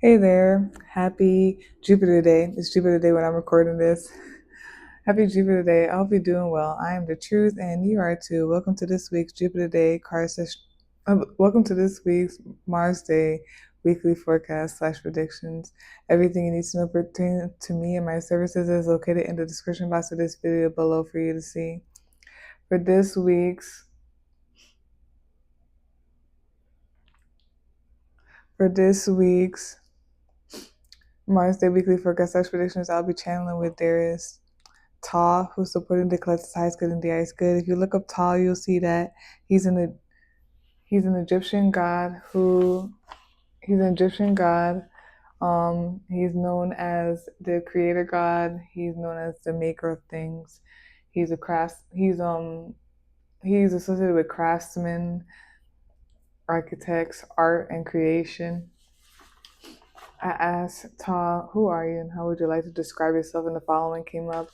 Hey there. Happy Jupiter Day. It's Jupiter Day when I'm recording this. Happy Jupiter Day. I hope you're doing well. I am the truth and you are too. Welcome to this week's Jupiter Day card session. Welcome to this week's Mars Day weekly forecast slash predictions. Everything you need to know pertaining to me and my services is located in the description box of this video below for you to see. For this week's Mars Day weekly forecast slash predictions, I'll be channeling with Darius Ta, who's supporting the collective highest good and the highest good. If you look up Ta, you'll see that he's an he's an Egyptian god who he's an Egyptian god. He's known as the creator god. He's known as the maker of things. He's a crafts. He's associated with craftsmen, architects, art, and creation. I asked Ta, "Who are you, and how would you like to describe yourself?" And the following came up.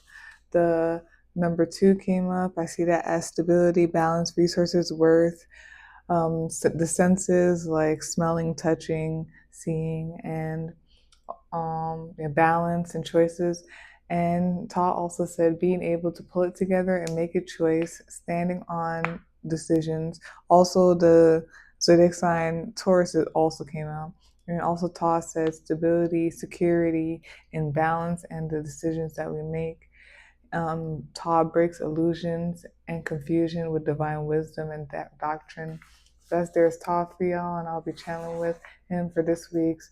The number 2 came up. I see that as stability, balance, resources, worth, the senses like smelling, touching, seeing, and balance and choices. And Ta also said being able to pull it together and make a choice, standing on decisions. Also, the zodiac sign Taurus also came out. And also, Ta said stability, security, and balance, and the decisions that we make. Ta breaks illusions and confusion with divine wisdom and doctrine. Thus, there's Ta for y'all, and I'll be channeling with him for this week's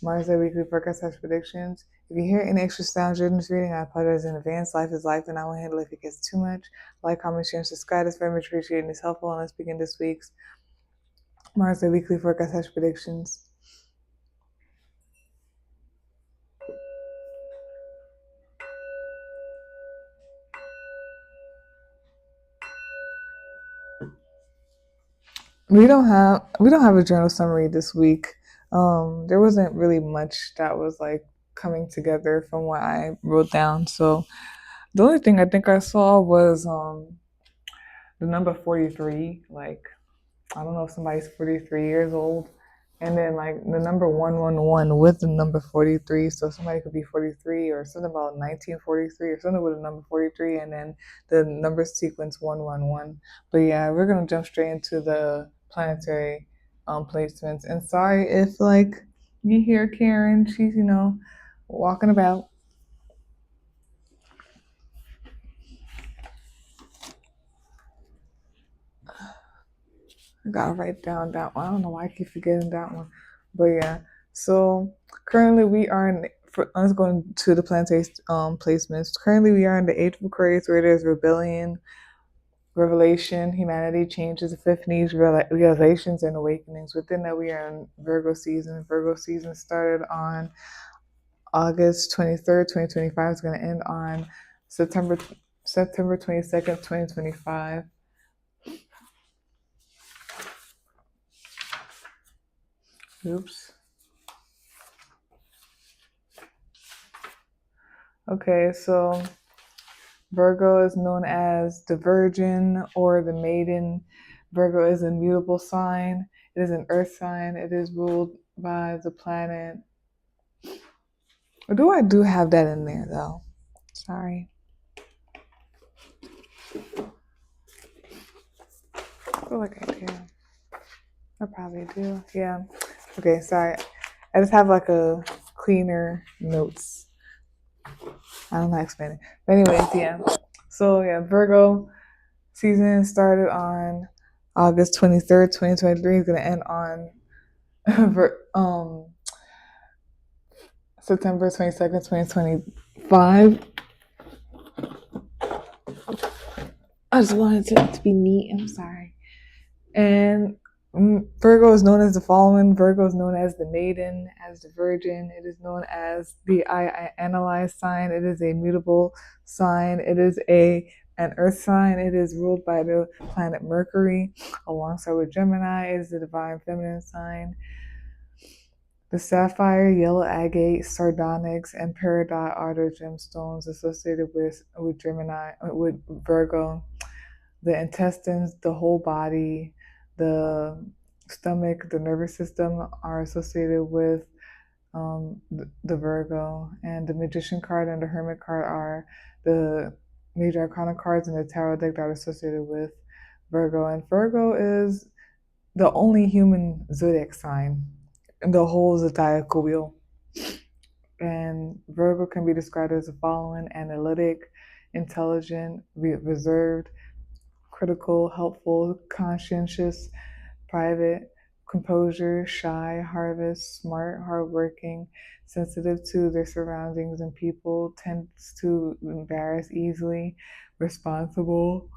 Mars Day Weekly Forecast Predictions. If you hear any extra sounds during this reading, I apologize in advance. Life is life, and I won't handle it if it gets too much. Like, comment, share, and subscribe. It's very much appreciated and it's helpful. And let's begin this week's Mars Day Weekly Forecast Predictions. We don't have a journal summary this week. There wasn't really much that was like coming together from what I wrote down. So the only thing I think I saw was the number 43. Like, I don't know if somebody's 43 years old. And then like the number 111 with the number 43. So somebody could be 43 or something about 1943 or something with a number 43 and then the number sequence 111. But yeah, we're gonna jump straight into the planetary placements. And sorry if like you hear Karen, she's walking about. I gotta write down that one. I don't know why I keep forgetting that one. But yeah. So currently we are in let's go into the planetary placements. Currently we are in the age of Aquarius where there's rebellion, revelation, humanity, changes, epiphanies, realizations, and awakenings. Within that we are in Virgo season. Virgo season started on August 23rd, 2025. It's gonna end on September 22nd, 2025. Oops. Okay, so Virgo is known as the Virgin or the Maiden. Virgo is a mutable sign. It is an earth sign. It is ruled by the planet. Or do have that in there though? Sorry. I feel like I do. I probably do. Yeah. Okay, sorry. I just have like a cleaner notes. I don't know how to explain it. But anyways, yeah. So yeah, Virgo season started on August 23rd, 2023. It's gonna end on September 22nd, 2025. I just wanted to be neat. I'm sorry. And Virgo is known as the following. Virgo is known as the maiden, as the virgin. It is known as the I analyze sign. It is a mutable sign. It is an earth sign. It is ruled by the planet Mercury, alongside with Gemini. It is the divine feminine sign. The sapphire, yellow agate, sardonyx, and peridot are the gemstones associated with Gemini, with Virgo. The intestines, the whole body, the stomach, the nervous system are associated with the Virgo, and the Magician card and the Hermit card are the major arcana cards in the tarot deck that are associated with Virgo. And Virgo is the only human zodiac sign in the whole zodiacal wheel. And Virgo can be described as the following: analytic, intelligent, reserved, critical, helpful, conscientious, private, composure, shy, harvest, smart, hardworking, sensitive to their surroundings and people, tends to embarrass easily, responsible,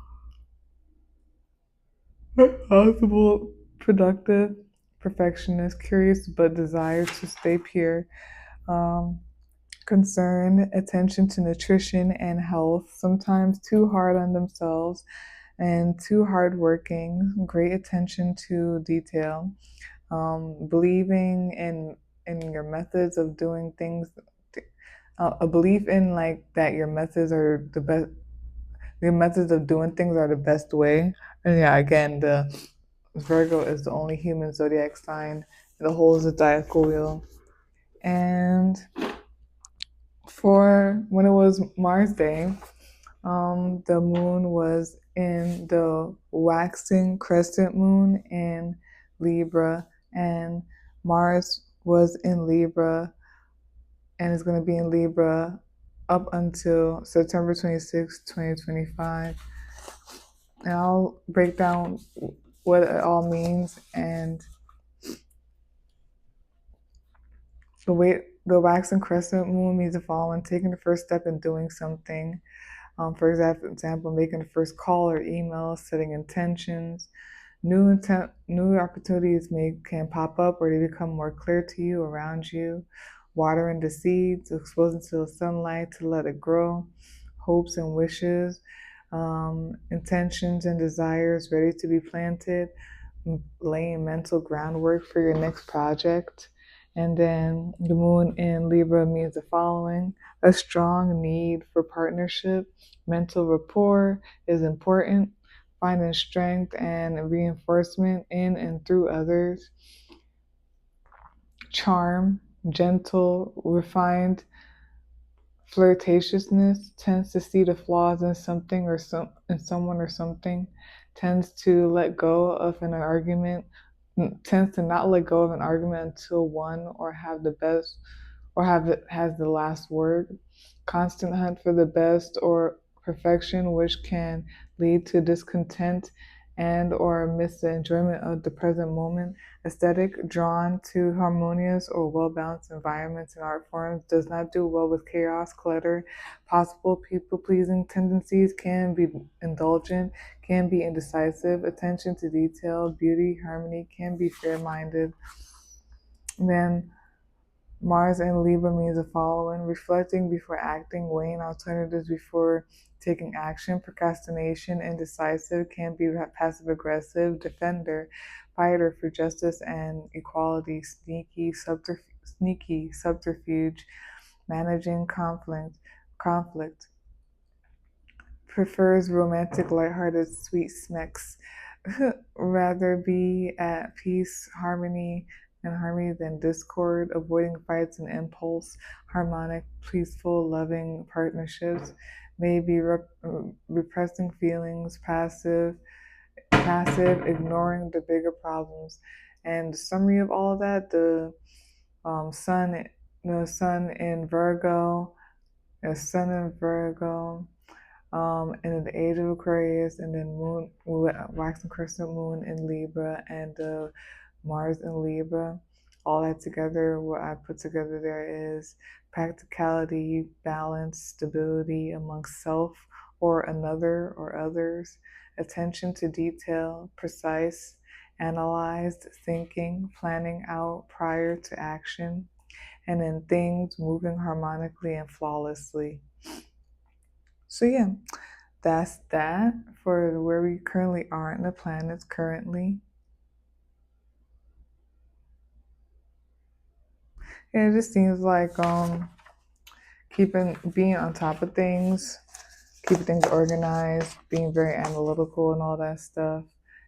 productive, perfectionist, curious but desires to stay pure, um, concern, attention to nutrition and health, sometimes too hard on themselves and too hardworking, great attention to detail, believing in your methods of doing things, a belief in like that your methods are the best, your methods of doing things are the best way. And yeah, again, the Virgo is the only human zodiac sign in the whole zodiacal wheel. And for when it was Mars Day, the moon was in the waxing crescent moon in Libra, and Mars was in Libra and is going to be in Libra up until September 26, 2025. And I'll break down what it all means. And the waxing crescent moon means the following: taking the first step in doing something. For example, making the first call or email, setting intentions. New opportunities can pop up or they become more clear to you around you. Watering the seeds, exposing to the sunlight to let it grow. Hopes and wishes, intentions and desires ready to be planted. Laying mental groundwork for your next project. And then the moon in Libra means the following: a strong need for partnership. Mental rapport is important. Finding strength and reinforcement in and through others. Charm, gentle, refined flirtatiousness, tends to see the flaws in something or in someone or something, tends to let go of an argument, tends to not let go of an argument until one or have the best or have it has the last word. Constant hunt for the best or perfection, which can lead to discontent and or miss the enjoyment of the present moment. Aesthetic, drawn to harmonious or well-balanced environments and art forms, does not do well with chaos, clutter. Possible people-pleasing tendencies, can be indulgent, can be indecisive. Attention to detail, beauty, harmony, can be fair-minded. Then Mars in Libra means the following: reflecting before acting, weighing alternatives before taking action. Procrastination, indecisive, can be passive aggressive. Defender, fighter for justice and equality. Sneaky subterfuge, managing conflict. Prefers romantic, lighthearted, sweet smecks. Rather be at peace, harmony than discord, avoiding fights and impulse, harmonic, peaceful, loving partnerships, maybe repressing feelings, passive, ignoring the bigger problems. And the summary of all of that: um, sun, sun in Virgo, and then the age of Aquarius, and then moon, waxing crescent moon in Libra, and Mars in Libra. All that together, what I put together there is practicality, balance, stability amongst self or another or others, attention to detail, precise, analyzed thinking, planning out prior to action, and then things moving harmonically and flawlessly. So yeah, that's that for where we currently are in the planets currently. And it just seems like being on top of things, keeping things organized, being very analytical and all that stuff,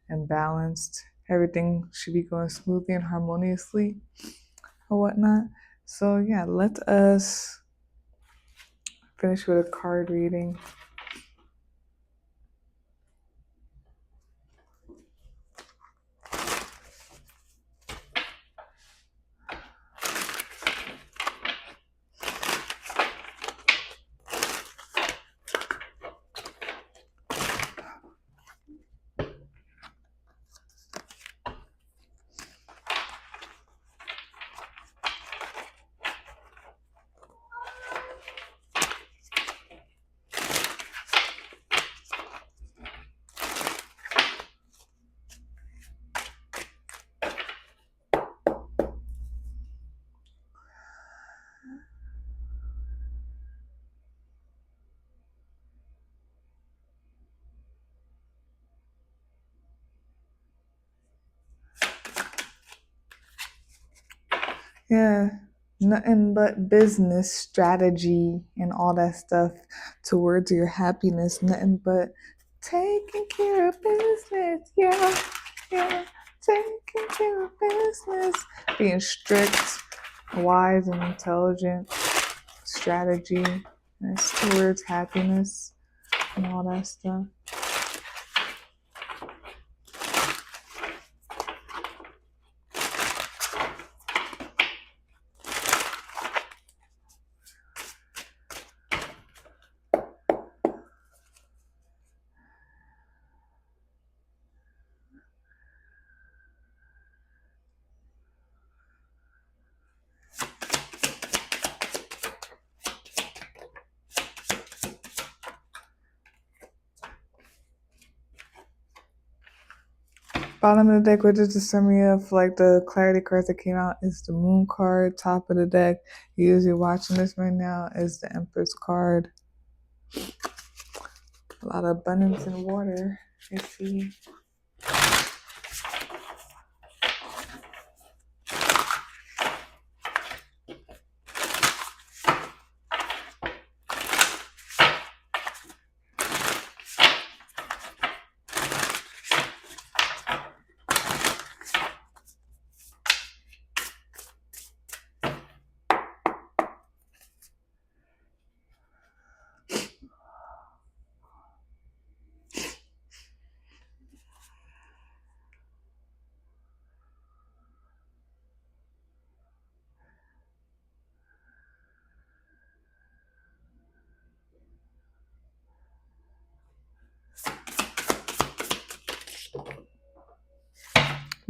and balanced. Everything should be going smoothly and harmoniously or whatnot. So yeah, let us finish with a card reading. Yeah, nothing but business strategy and all that stuff towards your happiness. Nothing but taking care of business. Yeah, yeah, taking care of business. Being strict, wise, and intelligent strategy. That's towards happiness and all that stuff. Bottom of the deck, which is the summary of like the clarity cards that came out, is the Moon card. Top of the deck, you usually watching this right now, is the Empress card. A lot of abundance in water, I see.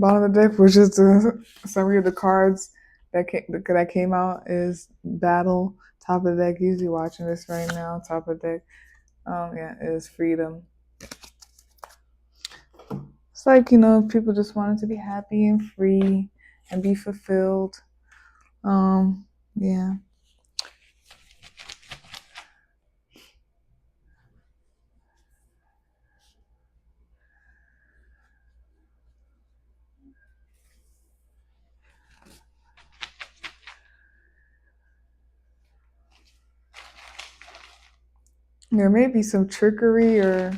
Bottom of the deck, which is the summary of the cards that came out, is Battle. Top of the deck, usually watching this right now. Top of the deck, is Freedom. It's like, people just wanted to be happy and free and be fulfilled. Yeah. There may be some trickery or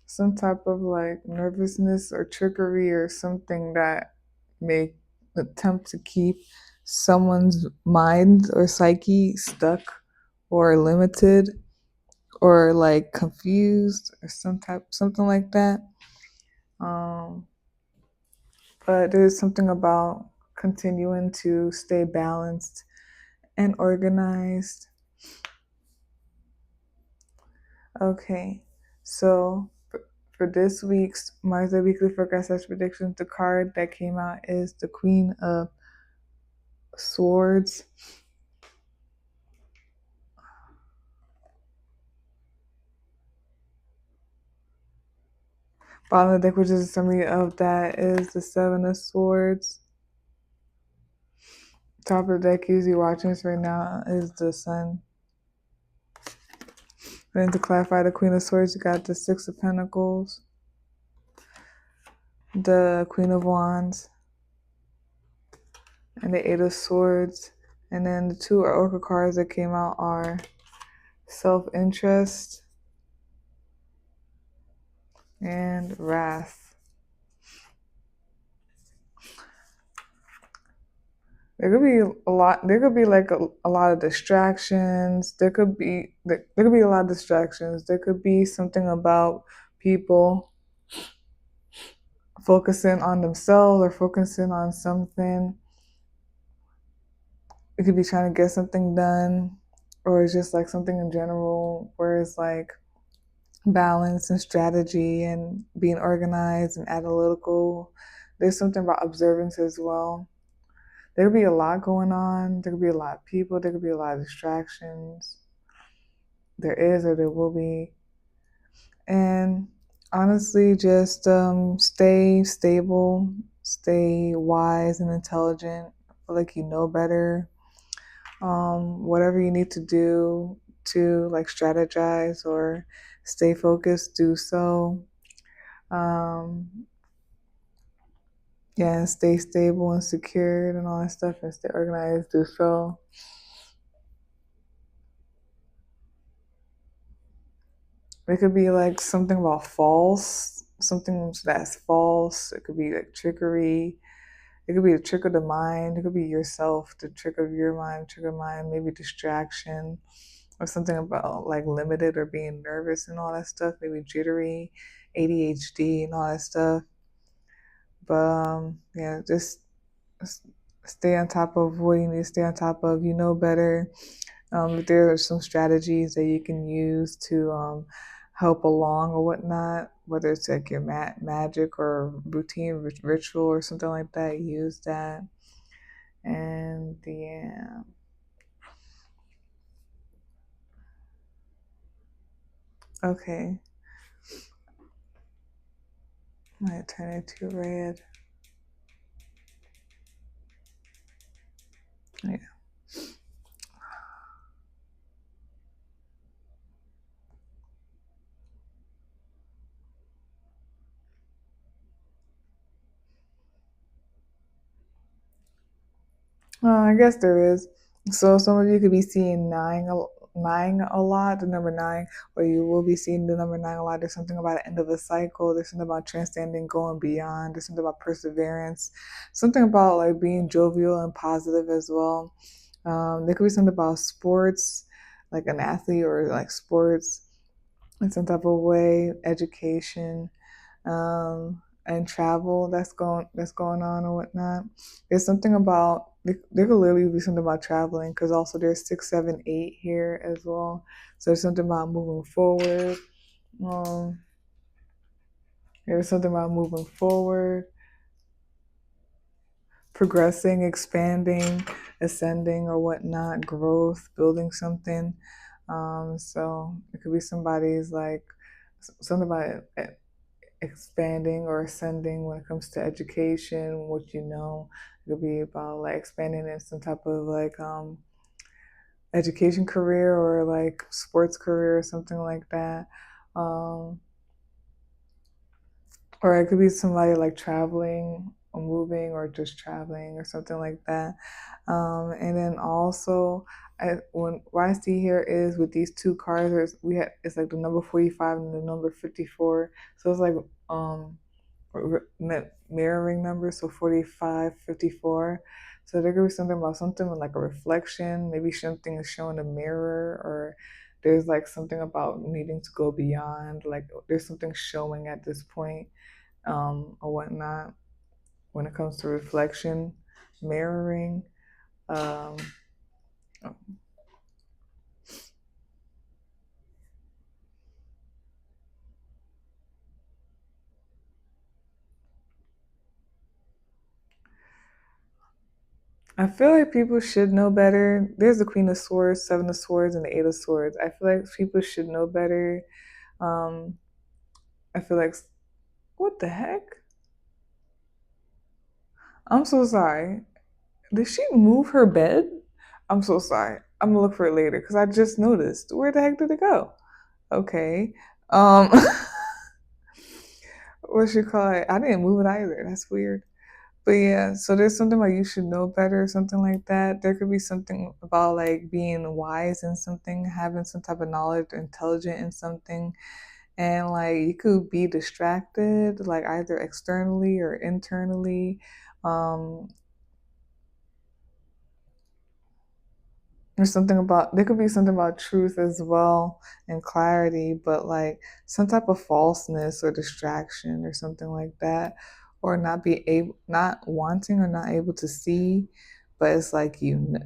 some type of like nervousness or trickery or something that may attempt to keep someone's mind or psyche stuck or limited or like confused or something like that. But there's something about continuing to stay balanced and organized. Okay, so for this week's Mars Weekly Forecast Predictions, the card that came out is the Queen of Swords. Bottom of the deck, which is a summary of that, is the Seven of Swords. Top of the deck, usually watching this right now, is the Sun. Then to clarify the Queen of Swords, you got the Six of Pentacles, the Queen of Wands, and the Eight of Swords. And then the two Oracle cards that came out are Self-Interest and Wrath. There could be a lot. There could be like a lot of distractions. There could be a lot of distractions. There could be something about people focusing on themselves or focusing on something. It could be trying to get something done, or it's just like something in general where it's like balance and strategy and being organized and analytical. There's something about observance as well. There could be a lot going on. There could be a lot of people. There could be a lot of distractions. There is or there will be. And honestly, just stay stable, stay wise and intelligent. Feel like you know better. Whatever you need to do to like strategize or stay focused, do so. Um, yeah, and stay stable and secured and all that stuff and stay organized, do so. It could be like something about false, something that's false. It could be like trickery. It could be a trick of the mind. It could be yourself, the trick of your mind, trick of mind, maybe distraction or something about like limited or being nervous and all that stuff, maybe jittery, ADHD and all that stuff. But yeah, just stay on top of what you need to stay on top of. You know better. There are some strategies that you can use to help along or whatnot, whether it's like your magic or routine ritual or something like that. Use that. And yeah. Okay. I'm going to turn it to red. Yeah. I guess there is. So some of you could be seeing nine a lot, the number nine, or you will be seeing the number nine a lot. There's something about the end of a cycle. There's something about transcending, going beyond. There's something about perseverance. Something about like being jovial and positive as well. There could be something about sports, like an athlete or like sports in some type of way, education, and travel that's going on or whatnot. There's something about there could literally be something about traveling because also there's 6, 7, 8 here as well. So there's something about moving forward. Um, there's something about moving forward, progressing, expanding, ascending or whatnot, growth, building something. So it could be somebody's like something about expanding or ascending when it comes to education, what you know. It could be about like expanding in some type of like education career or like sports career or something like that. Um, or it could be somebody like traveling or moving or just traveling or something like that. And then also, what I see here is with these two cards, it's like the number 45 and the number 54. So it's like mirroring numbers, so 45, 54. So there could be something about something with like a reflection, maybe something is showing a mirror, or there's like something about needing to go beyond, like there's something showing at this point, or whatnot when it comes to reflection, mirroring. Um, I feel like people should know better. There's the Queen of Swords, Seven of Swords, and the Eight of Swords. I feel like people should know better. Um, I feel like, what the heck? I'm so sorry. Did she move her bed? I'm so sorry. I'm gonna look for it later because I just noticed. Where the heck did it go? Okay. Um, what should you call it? I didn't move it either. That's weird. But yeah, so there's something like you should know better, something like that. There could be something about like being wise in something, having some type of knowledge, intelligent in something, and like you could be distracted, like either externally or internally. Um, there could be something about truth as well and clarity, but like some type of falseness or distraction or something like that, or not wanting or not able to see, but it's like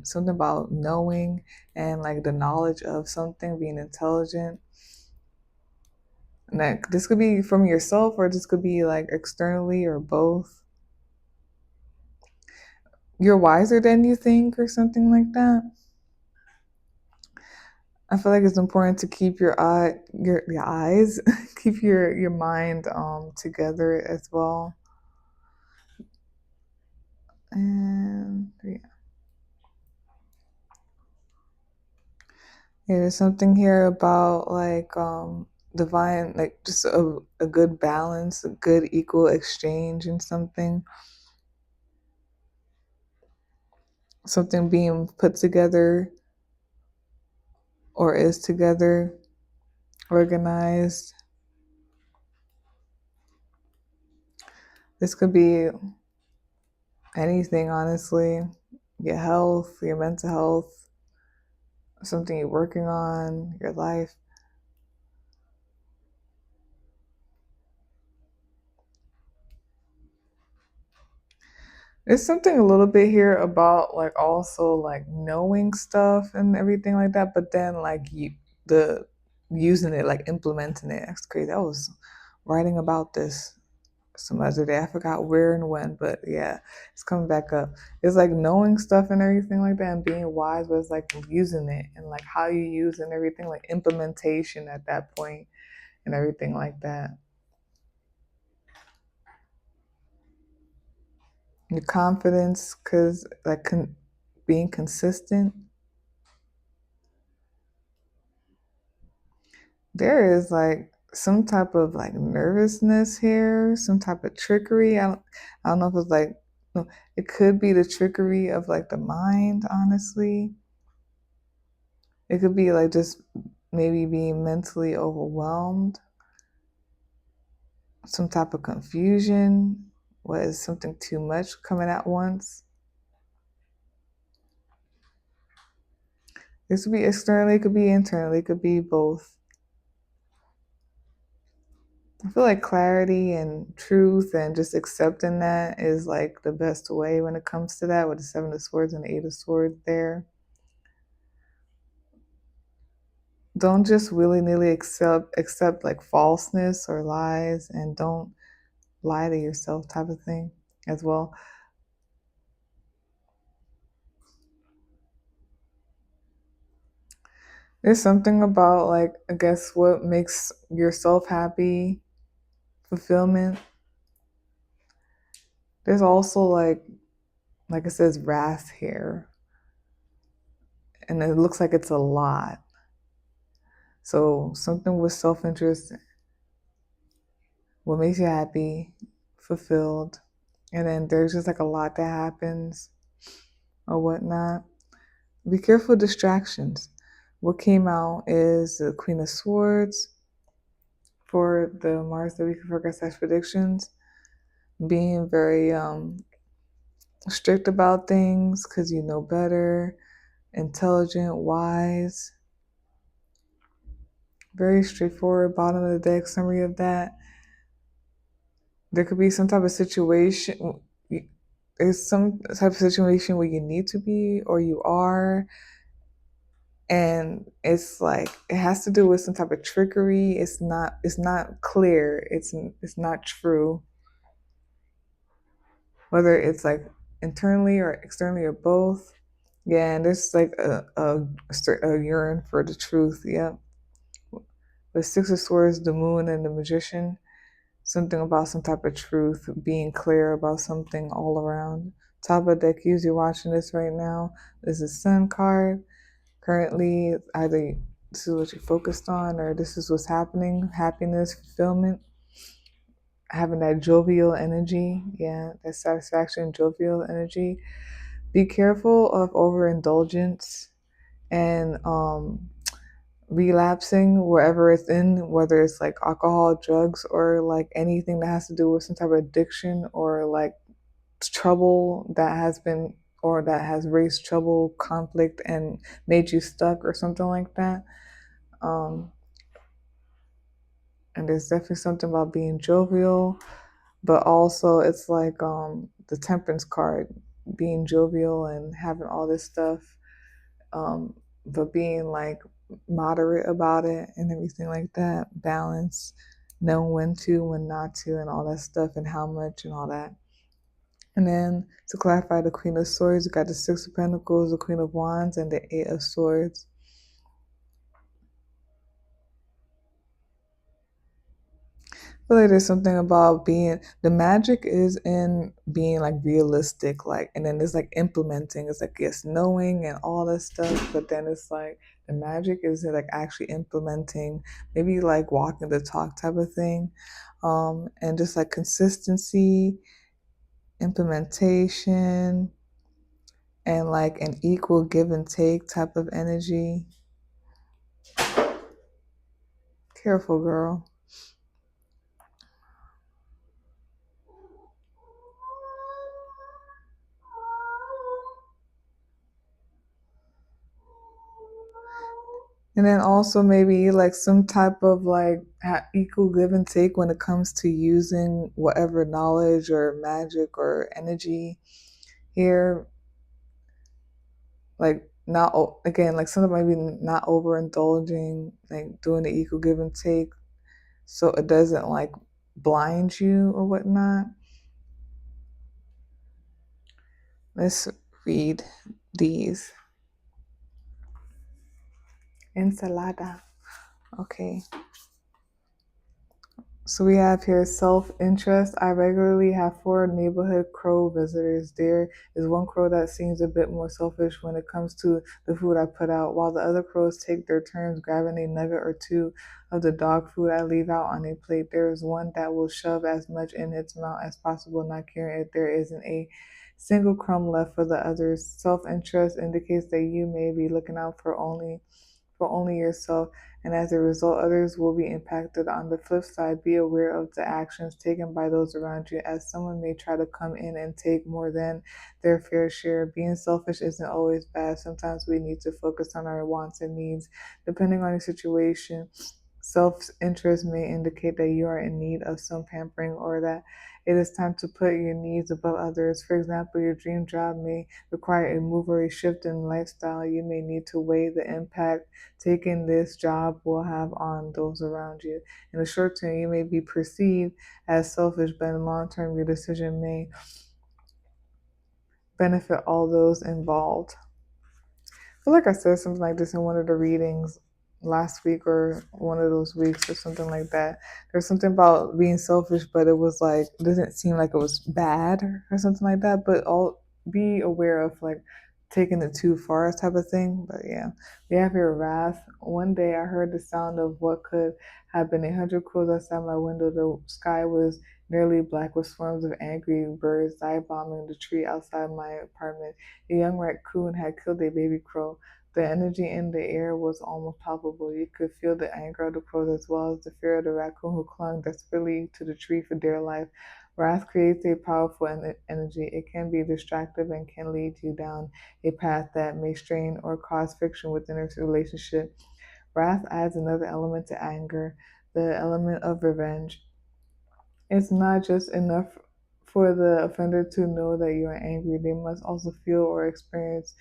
something about knowing and like the knowledge of something, being intelligent. And that this could be from yourself or this could be like externally or both. You're wiser than you think or something like that. I feel like it's important to keep your eyes, keep your mind together as well. And yeah, there's something here about like divine, like just a good balance, a good equal exchange in something being put together or is together, organized. This could be anything, honestly. Your health, your mental health, something you're working on, your life. There's something a little bit here about like also like knowing stuff and everything like that, but then like the using it, like implementing it. That's crazy. I was writing about this some other day. I forgot where and when, but yeah, it's coming back up. It's like knowing stuff and everything like that and being wise, but it's like using it and like how you use it and everything, like implementation at that point and everything like that. Your confidence, because like being consistent. There is like some type of like nervousness here, some type of trickery. I don't know if it's like, no, it could be the trickery of like the mind, honestly. It could be like just maybe being mentally overwhelmed, some type of confusion. What is something too much coming at once? This could be externally, it could be internally, it could be both. I feel like clarity and truth and just accepting that is like the best way when it comes to that with the Seven of Swords and the Eight of Swords there. Don't just willy-nilly accept like falseness or lies, and don't lie to yourself type of thing as well. There's something about like I guess what makes yourself happy, fulfillment. There's also like it says wrath here, and it looks like it's a lot. So something with self-interest, what makes you happy, fulfilled, and then there's just like a lot that happens or whatnot. Be careful of distractions. What came out is the Queen of Swords for the Mars that we can forecast predictions, being very strict about things because you know better, intelligent, wise, very straightforward. Bottom of the deck summary of that. There could be some type of situation. There's some type of situation where you need to be or you are, and it's like it has to do with some type of trickery. It's not clear. It's not true. Whether it's like internally or externally or both. Yeah, and there's like a yearn for the truth. Yep. The Six of Swords, the Moon, and the Magician. Something about some type of truth, being clear about something all around. Top of the deck, you're watching this right now. This is Sun card. Currently, either this is what you're focused on or this is what's happening. Happiness, fulfillment, having that jovial energy. Yeah, that satisfaction, jovial energy. Be careful of overindulgence and relapsing wherever it's in, whether it's like alcohol, drugs, or like anything that has to do with some type of addiction or like trouble that has been or that has raised trouble, conflict, and made you stuck or something like that. And there's definitely something about being jovial, but also it's like the temperance card, being jovial and having all this stuff, um, but being like moderate about it and everything like that, balance, knowing when to, when not to, and all that stuff, and how much and all that. And then to clarify, the Queen of Swords, you got the Six of Pentacles, the Queen of Wands, and the Eight of Swords. I feel like there's something about being, the magic is in being like realistic, like, and then there's like implementing. It's like, yes, knowing and all that stuff, but then it's like the magic is like actually implementing, maybe like walking the talk type of thing, and just like consistency, implementation, and like an equal give and take type of energy. Careful, girl. And then also maybe like some type of like equal give and take when it comes to using whatever knowledge or magic or energy here. Like not again, like something maybe not overindulging, like doing the equal give and take, so it doesn't like blind you or whatnot. Let's read these. Ensalada. Okay. So we have here self-interest. I regularly have 4 neighborhood crow visitors. There is one crow that seems a bit more selfish when it comes to the food I put out, while the other crows take their turns grabbing a nugget or two of the dog food I leave out on a plate. There is one that will shove as much in its mouth as possible, not caring if there isn't a single crumb left for the others. Self-interest indicates that you may be looking out for only yourself, and as a result, others will be impacted. On the flip side, be aware of the actions taken by those around you, as someone may try to come in and take more than their fair share. Being selfish isn't always bad. Sometimes we need to focus on our wants and needs, depending on the situation. Self interest may indicate that you are in need of some pampering or that it is time to put your needs above others. For example, your dream job may require a move or a shift in lifestyle. You may need to weigh the impact taking this job will have on those around you. In the short term, you may be perceived as selfish, but in the long term, your decision may benefit all those involved. I feel like I said something like this in one of the readings last week or one of those weeks or something like that. There's something about being selfish, but it was like, it doesn't seem like it was bad or something like that, but all be aware of like taking it too far type of thing. But yeah, we have here wrath. One day I heard the sound of what could have been 100 crows outside my window. The sky was nearly black with swarms of angry birds dive bombing the tree outside my apartment. A young raccoon had killed a baby crow. The energy in the air was almost palpable. You could feel the anger of the crows as well as the fear of the raccoon who clung desperately to the tree for dear life. Wrath creates a powerful energy. It can be distractive and can lead you down a path that may strain or cause friction within a relationship. Wrath adds another element to anger, the element of revenge. It's not just enough for the offender to know that you are angry, they must also feel or experience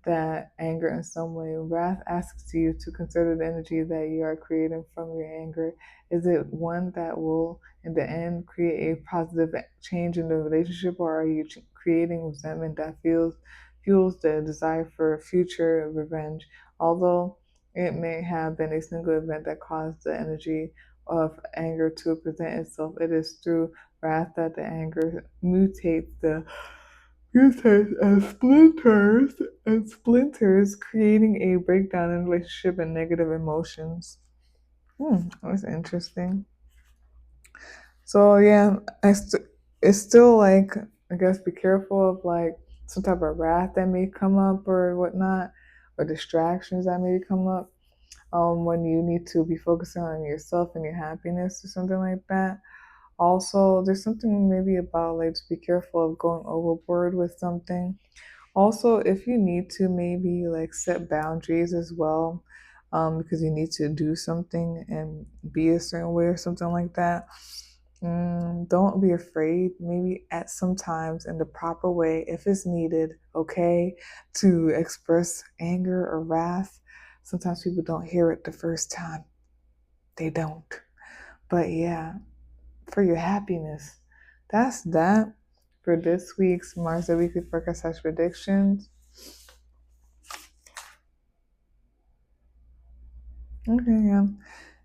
that anger in some way. Wrath asks you to consider the energy that you are creating from your anger. Is it one that will, in the end, create a positive change in the relationship, or are you creating resentment that fuels the desire for future revenge? Although it may have been a single event that caused the energy of anger to present itself, it is through wrath that the anger mutates and splinters, creating a breakdown in relationship and negative emotions. That's interesting. So yeah, it's still like, I guess, be careful of like some type of wrath that may come up or whatnot, or distractions that may come up when you need to be focusing on yourself and your happiness or something like that. Also, there's something maybe about like to be careful of going overboard with something, Also, if you need to maybe like set boundaries as well, because you need to do something and be a certain way or something like that, don't be afraid. Maybe at some times in the proper way, if it's needed, okay, to express anger or wrath. Sometimes people don't hear it the first time. They don't. But yeah, for your happiness. That's that for this week's Mars the Weekly Forecast / predictions. Okay, yeah.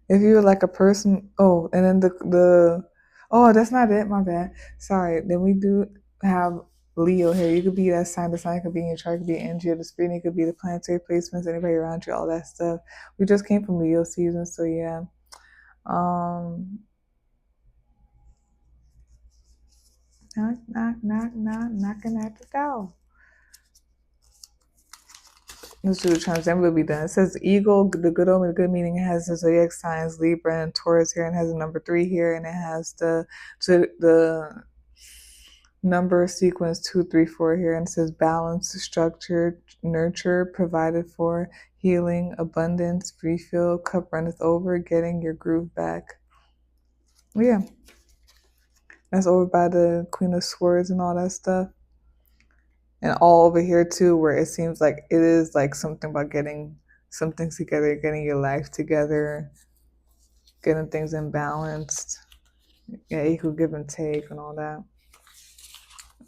If you're like a person, oh, and then oh, that's not it. My bad. Sorry. Then we do have Leo here. You could be that sign. The sign could be in your chart. Could be energy of the spirit. It could be the planetary placements. Anybody around you, all that stuff. We just came from Leo season, so yeah. Knock, knock, knock, knock, knocking at the door. Let's do the transcend will be done. It says eagle, the good omen, the good meaning. It has the zodiac signs Libra and Taurus here, and has a number 3 here, and it has the number sequence 234 here, and it says balance, structure, nurture, provided for, healing, abundance, refill, cup runneth over, getting your groove back. Yeah, that's over by the Queen of Swords and all that stuff. And all over here too, where it seems like it is like something about getting some things together, getting your life together, getting things in balance, yeah, equal give and take and all that.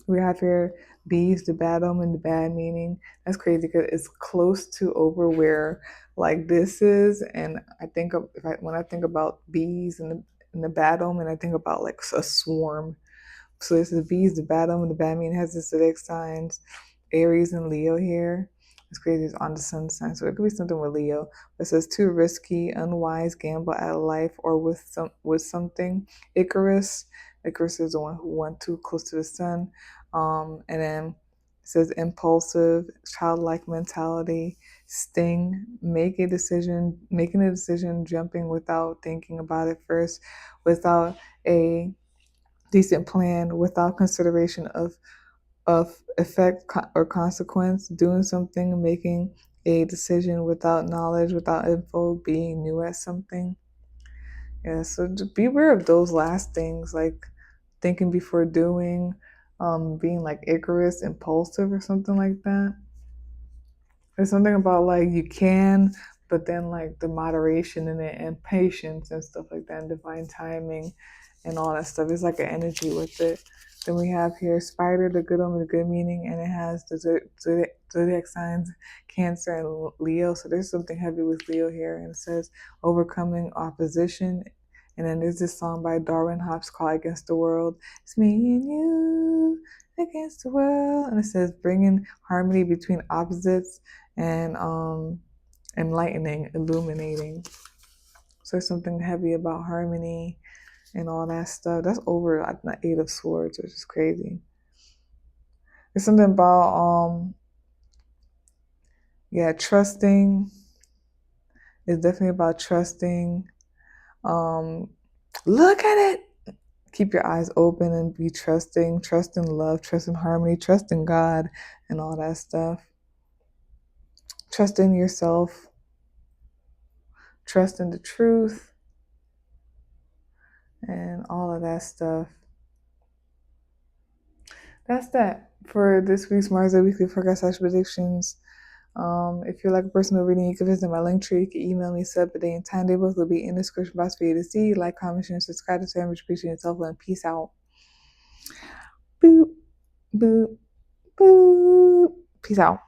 We have here bees, the bad omen, the bad meaning. That's crazy because it's close to over where like this is, and I think of when I think about bees and the bad omen, I think about like a swarm. So this is bees, the bad omen, the bad meaning has the zodiac signs, Aries and Leo here. It's crazy. It's on the sun sign, so it could be something with Leo. It says too risky, unwise, gamble at life or with something. Icarus. Icarus is the one who went too close to the sun. And then it says impulsive, childlike mentality. Sting. Making a decision, jumping without thinking about it first, without a decent plan, without consideration of effect or consequence, doing something, making a decision without knowledge, without info, being new at something. Yeah, so just be aware of those last things, like thinking before doing, being like Icarus, impulsive or something like that. There's something about like you can, but then like the moderation in it and patience and stuff like that, and divine timing and all that stuff. It's like an energy with it. Then we have here Spider, the good omen, the good meaning, and it has the zodiac signs Cancer and Leo. So there's something heavy with Leo here, and it says overcoming opposition. And then there's this song by Darwin Hops called Against the World. It's me and you against the world. And it says bringing harmony between opposites and enlightening, illuminating. So there's something heavy about harmony and all that stuff. That's over like the 8 of Swords, which is crazy. There's something about trusting. It's definitely about trusting. Look at it. Keep your eyes open and be trusting. Trust in love, trust in harmony, trust in God, and all that stuff. Trust in yourself. Trust in the truth. And all of that stuff. That's that for this week's Mars Weekly Forecast / predictions. If you're like a personal reading, you can visit my link tree. You can email me, set up a day and time. They both will be in the description box for you to see. Like, comment, share, and subscribe to Sam. Appreciate yourself and peace out. Boop, boop, boop. Peace out.